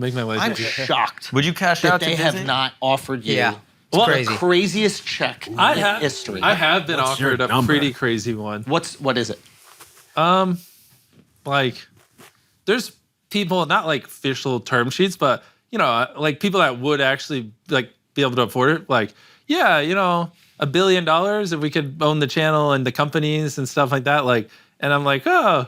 Make my way. I'm shocked. Would you cash that out to they Disney? have not offered you Well, the craziest check in history? I have been offered a pretty crazy one. What is it? Like, there's people, not like official term sheets, but you know, like people that would actually like be able to afford it. Like, yeah, you know, $1 billion if we could own the channel and the companies and stuff like that. Like, and I'm like, oh,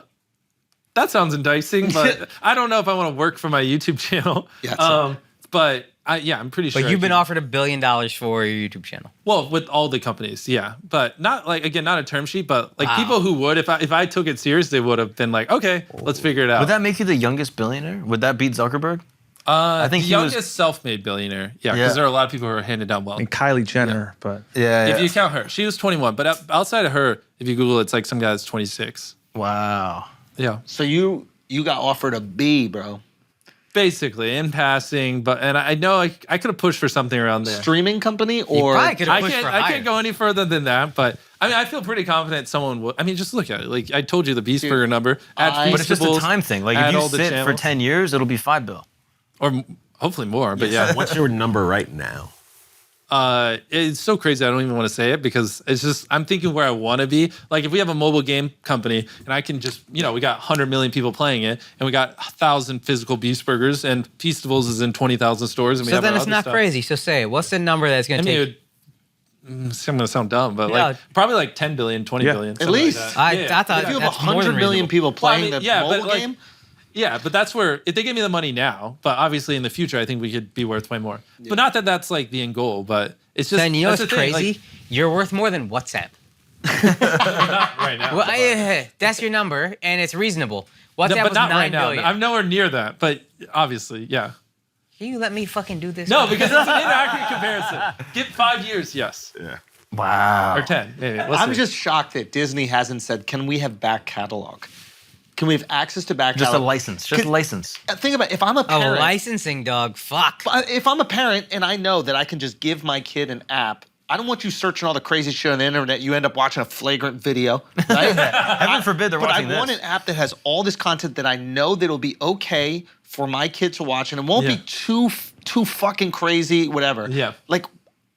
that sounds enticing, but I don't know if I want to work for my YouTube channel. Yeah, but I'm pretty sure. But you've been offered $1 billion for your YouTube channel. Well, with all the companies, yeah, but not like, again, not a term sheet, but like people who would, if I took it serious, they would have been like, okay, let's figure it out. Would that make you the youngest billionaire? Would that beat Zuckerberg? I think the he was youngest self-made billionaire. Yeah, because there are a lot of people who are handing down wealth. And Kylie Jenner, but If you count her, she was 21, but outside of her, if you Google, it's like some guy that's 26. Wow. Yeah. So you got offered a B, bro. Basically, in passing, and I know I could have pushed for something around there. Streaming company or probably could have pushed for higher. I can't go any further than that, but I mean, I feel pretty confident someone will. I mean, just look at it. Like I told you, the Beast Burger number. But it's just a time thing. Like if you sit for 10 years, it'll be $5 billion. Or hopefully more, but yeah. What's your number right now? It's so crazy. I don't even want to say it because it's just, I'm thinking where I want to be. Like if we have a mobile game company and I can just, you know, we got 100 million people playing it and we got 1,000 physical Beast Burgers and Feastables is in 20,000 stores. And we So have then our it's other not stuff. crazy. So say it. What's the number that's going to take? I'm going to sound dumb, but like probably like 10 billion, 20 billion. At least. I thought If you have that's more 100 than million reasonable. people playing Well, the mobile but game. Yeah, but that's where, if they give me the money now, but obviously in the future, I think we could be worth way more. But not that that's like the end goal, but it's just. Then you know that's what's the thing, crazy? like, You're worth more than WhatsApp. not right now. Well, that's your number, and it's reasonable. WhatsApp but was not 9 right now. billion. I'm nowhere near that, but obviously, yeah. Can you let me fucking do this? No, because it's an inaccurate comparison. Give 5 years, yes. Yeah. Wow. Or 10, maybe. I'm just shocked that Disney hasn't said, can we have back catalog? Can we have access to back Just a catalog? license. Just a license. Think about it. If I'm a parent. licensing, dog. Fuck. If I'm a parent and I know that I can just give my kid an app, I don't want you searching all the crazy shit on the internet. You end up watching a flagrant video, right? Heaven forbid they're watching this. But I want an app that has all this content that I know that it'll be okay for my kid to watch, and it won't be too fucking crazy, whatever. Yeah. Like,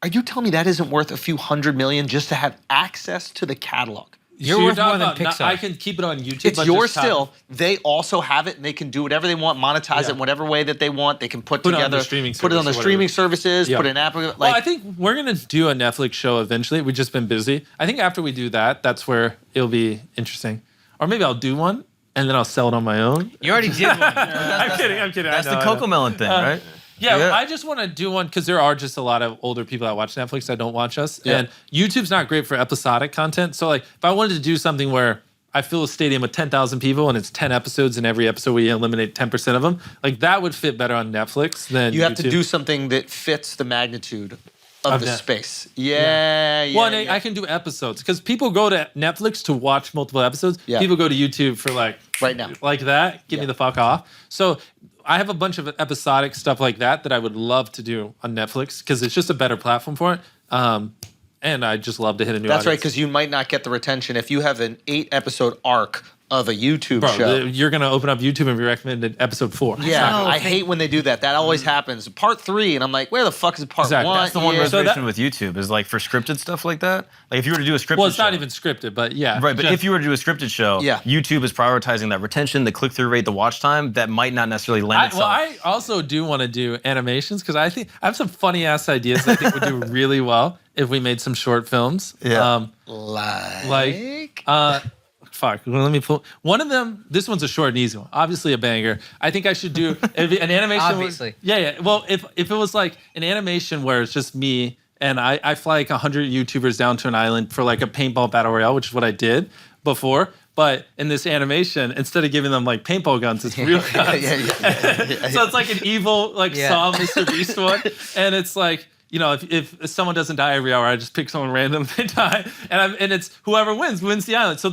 are you telling me that isn't worth a few $100 million just to have access to the catalog? You're So worth talking more than about Pixar. I can keep it on YouTube. It's but yours just have- still. They also have it, and they can do whatever they want, monetize it in whatever way that they want. They can put it on together, the streaming put it on the service or streaming whatever. services, Yeah. put an app. Like, Well, I think we're going to do a Netflix show eventually. We've just been busy. I think after we do that, that's where it'll be interesting. Or maybe I'll do one, and then I'll sell it on my own. You already did one. I'm kidding. That's I know, the I know. Coco Melon thing, right? Yeah, I just want to do one because there are just a lot of older people that watch Netflix that don't watch us. And YouTube's not great for episodic content. So like if I wanted to do something where I fill a stadium with 10,000 people and it's 10 episodes and every episode we eliminate 10% of them, like that would fit better on Netflix than you have YouTube. to do something that fits the magnitude of the that. space. Yeah. Well, and I can do episodes because people go to Netflix to watch multiple episodes. Yeah. People go to YouTube for like Right now. like that. Get me the fuck off. So I have a bunch of episodic stuff like that I would love to do on Netflix because it's just a better platform for it. And I just love to hit a new That's right, audience. because you might not get the retention if you have an 8-episode arc of a YouTube Bro, show. you're going to open up YouTube and be recommended episode 4. Yeah, I hate when they do that. That always happens. Part 3, and I'm like, where the fuck is part Exactly. 1? That's the one Yeah. reservation with YouTube is like for scripted stuff like that. Like if you were to do a scripted Well, it's not show- even scripted, but yeah. Right, but if you were to do a scripted show, Yeah. YouTube is prioritizing that retention, the click-through rate, the watch time, that might not necessarily lend itself. I also do want to do animations because I think I have some funny ass ideas that I think would do really well if we made some short films. Yeah. Fuck. Let me pull one of them. This one's a short and easy one. Obviously a banger. I think I should do an animation. Obviously. Yeah. Well, if it was like an animation where it's just me and I fly like 100 YouTubers down to an island for like a paintball battle royale, which is what I did before. But in this animation, instead of giving them like paintball guns, it's real guns. So it's like an evil Saw MrBeast one, and it's like, you know, if someone doesn't die every hour, I just pick someone random, they die, and it's whoever wins the island. So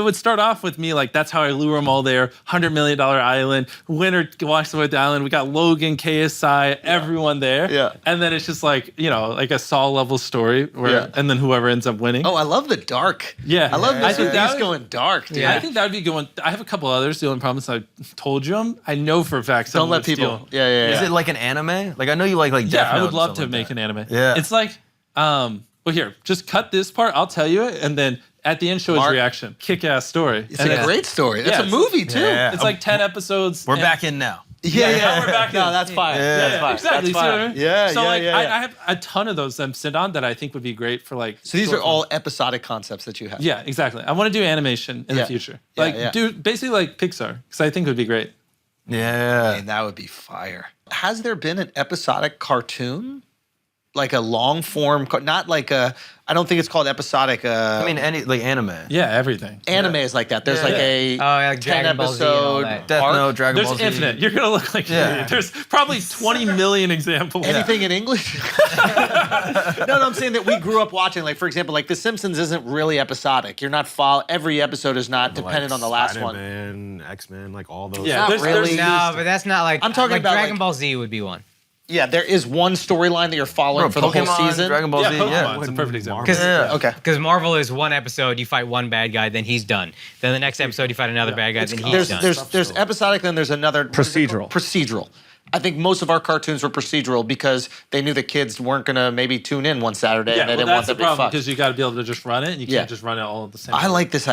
it would start off with me like that's how I lure them all there. $100 million island, winner walks away with the island. We got Logan, KSI, everyone there. Yeah. And then it's just like, you know, like a Saw level story where, and then whoever ends up winning. Oh, I love the dark. Yeah. I love I think that He's would- going dark, dude. I think that would be a good one. I have a couple others. The only problem is I told you them. I know for a fact Don't someone let would people. steal. Yeah. Is it like an anime? Like I know you like Death Yeah, I Note would and love stuff to like make that. an anime. Yeah. It's like, well, here, just cut this part. I'll tell you it, and then at the end, show his Mark- reaction. Kick-ass story. It's And a great story. That's Yeah, a movie too. Yeah. It's like 10 episodes. We're and- back in now. Yeah. we're back No, in. that's fine. Yeah. That's fine. Exactly. That's See what I fine. mean? Yeah, So like, yeah. I have a ton of those that sit on that I think would be great for like. So these short are all films. episodic concepts that you have. Yeah, exactly. I want to do animation in Yeah. the future. Yeah, Like, yeah. do basically like Pixar, because I think it would be great. Yeah. Man, that would be fire. Has there been an episodic cartoon? Like a long form, not like a, I don't think it's called episodic. I mean, any like anime. Yeah, everything. Anime is like that. There's Yeah. like a like 10 Dragon Ball Z and all episode that. Death arc. Note, Dragon There's Ball Z. infinite. You're gonna look like an idiot. There's probably 20 million examples. Anything in English? No, I'm saying that we grew up watching, like, for example, like The Simpsons isn't really episodic. You're not every episode is not dependent on the last one. Spider-Man, X-Men, like all those. Yeah, Not there's, really. No, but that's not like. I'm talking like about, Dragon like- Ball Z would be one. Yeah, there is one storyline that you're following Bro, for the Pokemon, whole season. Dragon Ball yeah, Z. Pokemon. Yeah. It's a perfect example. Because Yeah. Okay. Because Marvel is one episode, you fight one bad guy, then he's done. Then the next episode, you fight another bad guy, then he's done. There's episodic, then there's another what is it called? Procedural. Procedural. I think most of our cartoons were procedural because they knew the kids weren't gonna maybe tune in one Saturday Yeah, and they well, didn't want that's them the to be problem fucked. because you got to be able to just run it, and you Yeah. can't just run it all at the same I time. like this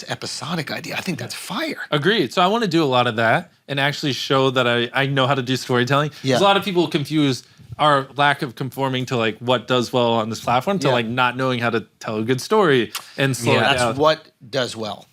episodic idea. I think that's fire. Agreed. So I want to do a lot of that and actually show that I know how to do storytelling. Yeah. Because a lot of people confuse our lack of conforming to like what does well on this platform to Yeah. like not knowing how to tell a good story and slow it That's down. what does well.